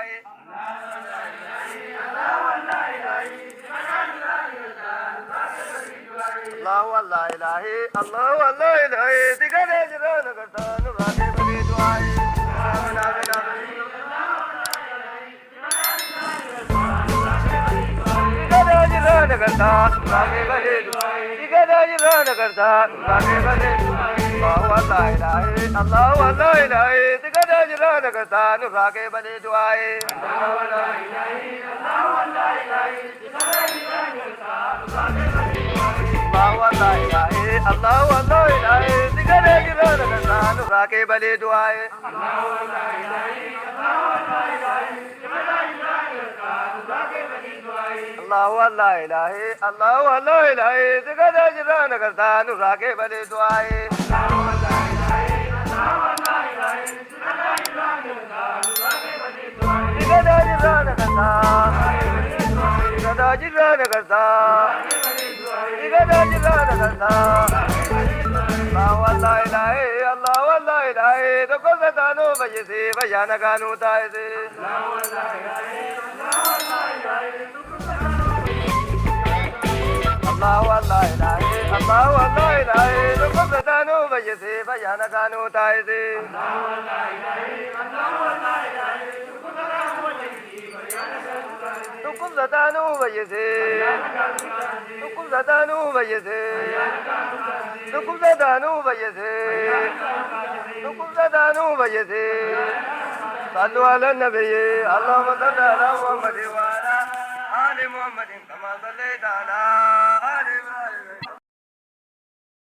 दुआए अल्लाह अल्लाह इलाही अल्लाह अल्लाह इलाही दिखने जरान करता नुरागे बने दुआए बिना बिना दिखने जरान करता नुरागे बने दुआए दिखने जरान करता नुरागे बने अल्लाह अल्लाह इलाही अल्लाह अल्लाह इलाही दिखने जरान करता नुरागे बने दुआए अल्लाह अल्लाह इलाही अल्लाह अल्लाह इलाही दिखने जरान करता नुरागे बने अल्लाह अल्लाह इलाही अल्लाह अल्लाह इलाही दिखने जरान करता नुरागे बने दुआए अल्लाह अल्लाह इलाही अल्लाह अल्लाह इलाही दिखने जरान करता नुरागे बने दुआए अल्लाह अल्लाह इलाही अल्लाह अल्लाह इलाही दिखने जरान करता नुरागे बने दुआए अल्लाह अल्लाह इलाही अल्लाह अल्लाह इलाही दिखने जरान करता नुरागे बने दुआए दिखने जरान करता दिखने जरान करता दिखने जरान करता अल्लाह अल्लाह इलाही अल्लाह अल्लाह इलाही तो को सतानो बजे से बयान गानो ताए से अल्लाह अल्लाह इलाही अल्लाह अल्लाह इलाही अल्लाह अल्लाह इलाही अल्लाह अल्लाह इलाही तो को सतानो बजे से बयान गानो ताए से अल्लाह अल्लाह इलाही अल्लाह अल्लाह इलाही तुकुम सतानो बजे से तुकुम सतानो बजे से तुकुम सतानो बजे से तुकुम सतानो बजे से सल्लु अला नबी अल्लाहुम्मा सल्लि अला मुहम्मद व अला आलि मुहम्मद कमा सल्लैता अला आलि इब्राहीम